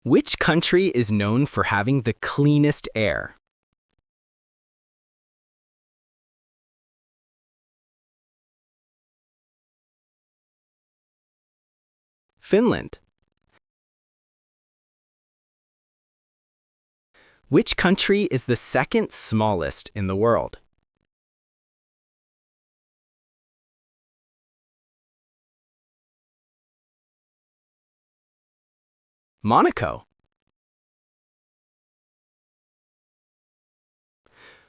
Which country is known for having the cleanest air? Finland. Which country is the second smallest in the world? Monaco.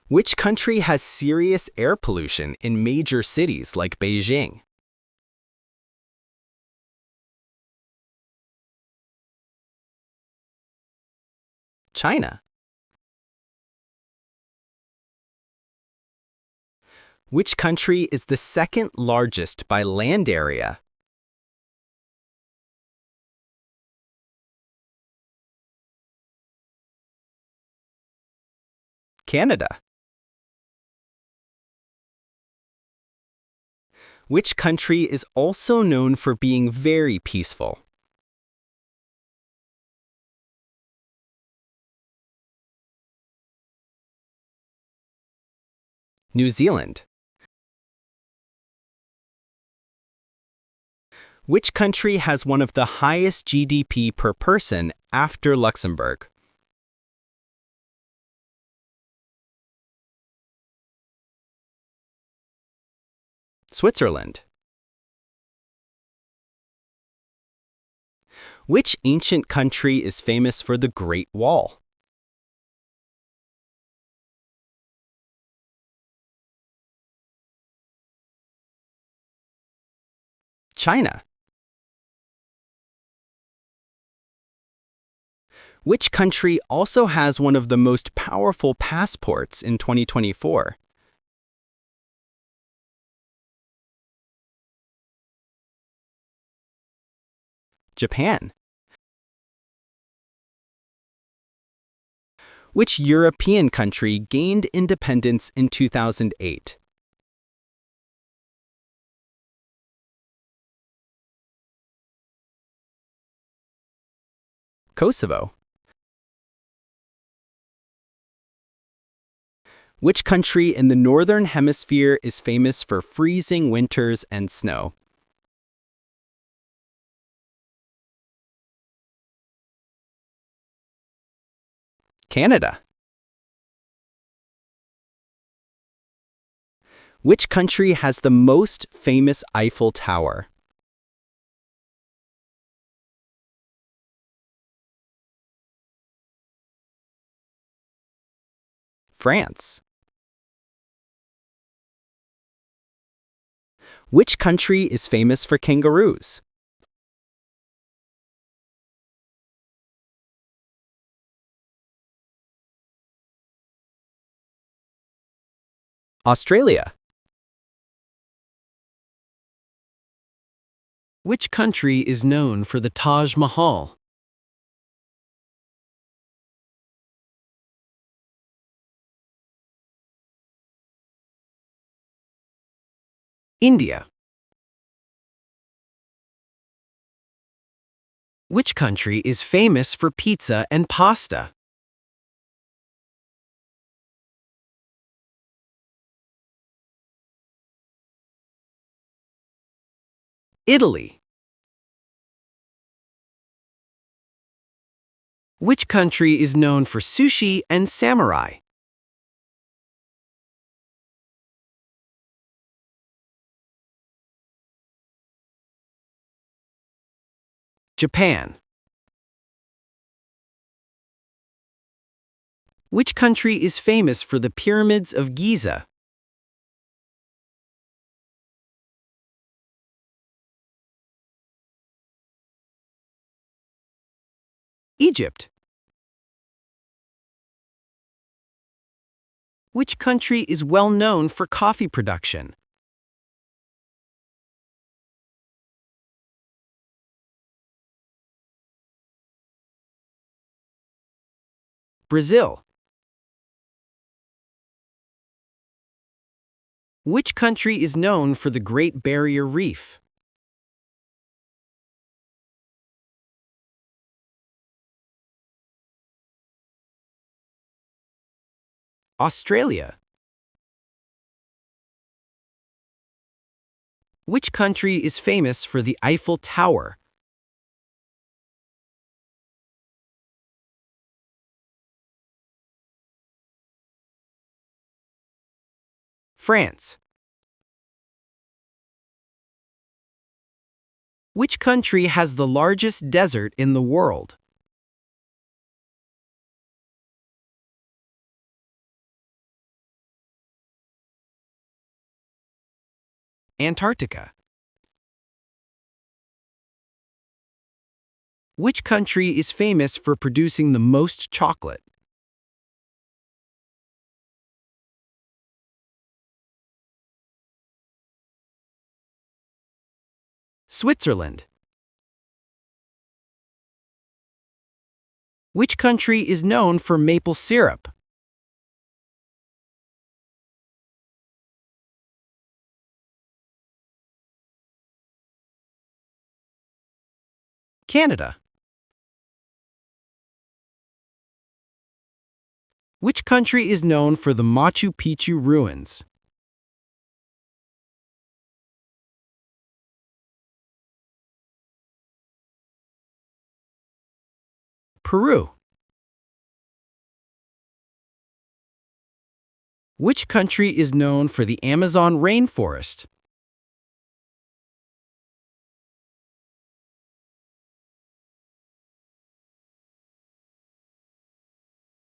Which country has serious air pollution in major cities like Beijing? China. Which country is the second largest by land area? Canada. Which country is also known for being very peaceful? New Zealand. Which country has one of the highest GDP per person after Luxembourg? Switzerland. Which ancient country is famous for the Great Wall? China. Which country also has one of the most powerful passports in 2024? Japan. Which European country gained independence in 2008? Kosovo. Which country in the Northern Hemisphere is famous for freezing winters and snow? Canada. Which country has the most famous Eiffel Tower? France. Which country is famous for kangaroos? Australia. Which country is known for the Taj Mahal? India. Which country is famous for pizza and pasta? Italy. Which country is known for sushi and samurai? Japan. Which country is famous for the pyramids of Giza? Egypt. Which country is well known for coffee production? Brazil. Which country is known for the Great Barrier Reef? Australia. Which country is famous for the Eiffel Tower? France. Which country has the largest desert in the world? Antarctica. Which country is famous for producing the most chocolate? Switzerland. Which country is known for maple syrup? Canada. Which country is known for the Machu Picchu ruins? Peru. Which country is known for the Amazon rainforest?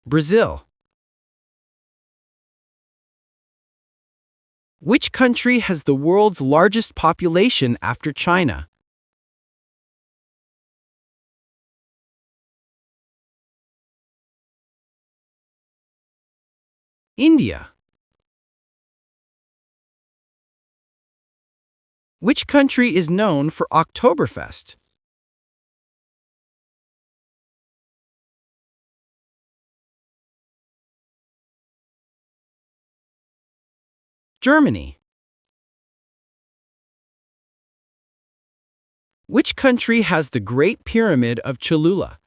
Brazil. Which country has the world's largest population after China? India. Which country is known for Oktoberfest? Germany. Which country has the Great Pyramid of Cholula?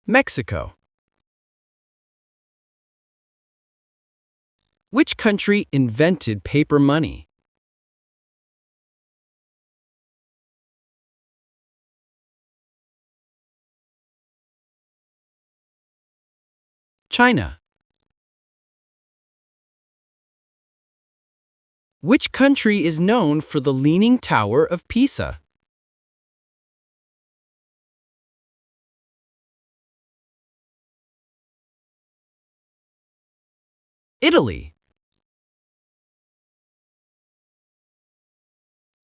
Mexico. Which country invented paper money? China. Which country is known for the Leaning Tower of Pisa? Italy.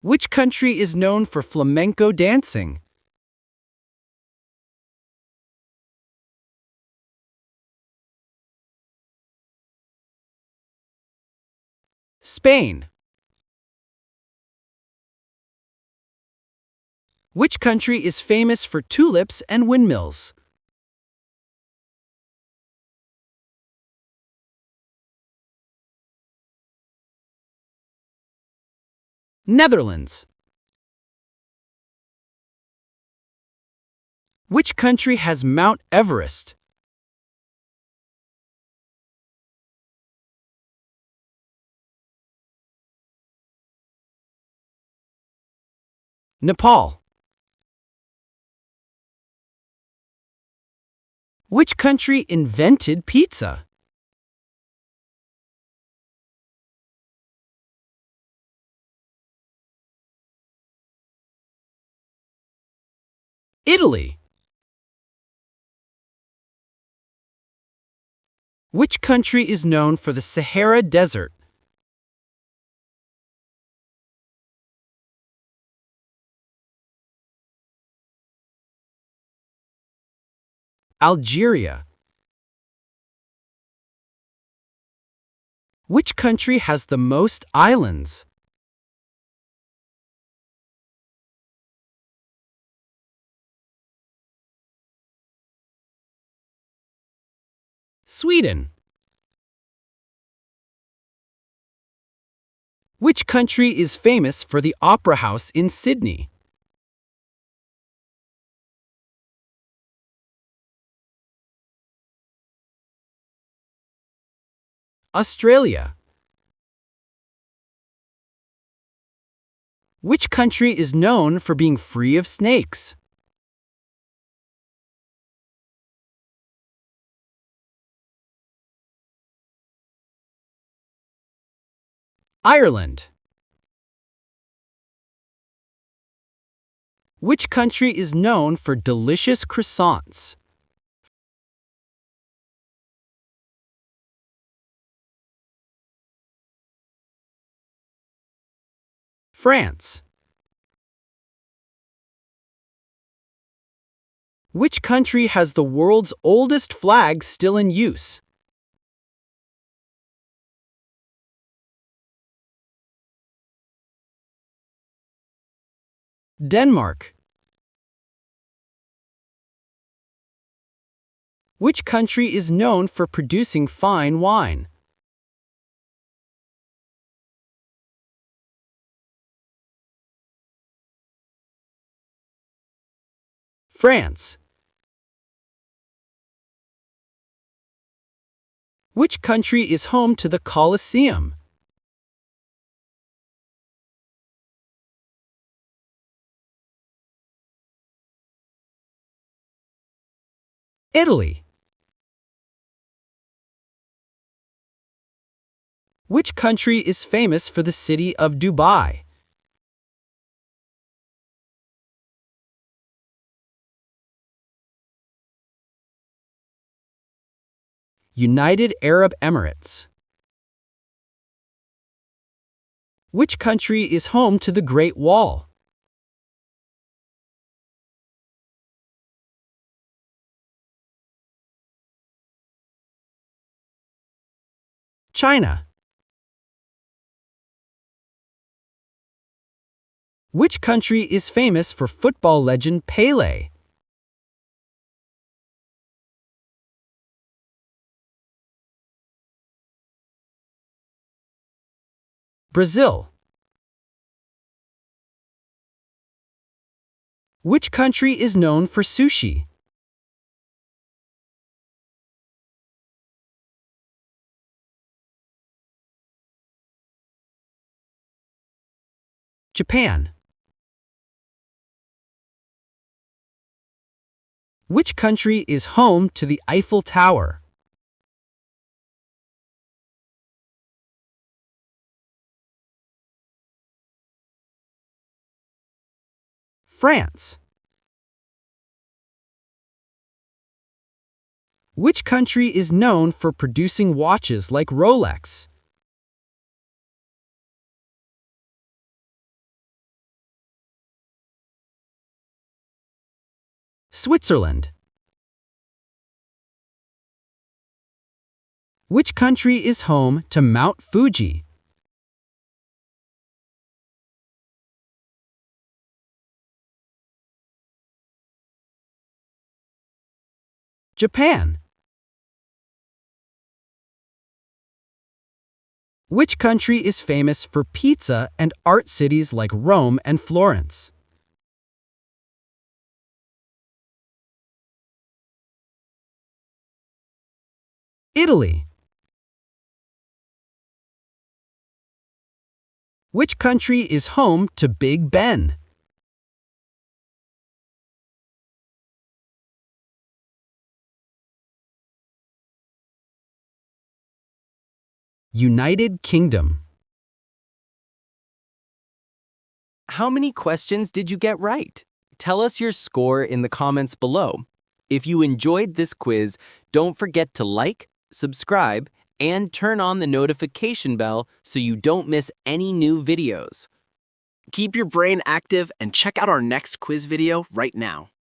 Which country is known for flamenco dancing? Spain. Which country is famous for tulips and windmills? Netherlands. Which country has Mount Everest? Nepal. Which country invented pizza? Italy. Which country is known for the Sahara Desert? Algeria. Which country has the most islands? Sweden. Which country is famous for the Opera House in Sydney? Australia. Which country is known for being free of snakes? Ireland. Which country is known for delicious croissants? France. Which country has the world's oldest flag still in use? Denmark. Which country is known for producing fine wine? France. Which country is home to the Colosseum? Italy. Which country is famous for the city of Dubai? United Arab Emirates. Which country is home to the Great Wall? China. Which country is famous for football legend Pelé? Brazil. Which country is known for sushi? Japan. Which country is home to the Eiffel Tower? France. Which country is known for producing watches like Rolex? Switzerland. Which country is home to Mount Fuji? Japan. Which country is famous for pizza and art cities like Rome and Florence? Italy. Which country is home to Big Ben? United Kingdom. How many questions did you get right? Tell us your score in the comments below. If you enjoyed this quiz, don't forget to like, subscribe, and turn on the notification bell so you don't miss any new videos. Keep your brain active and check out our next quiz video right now.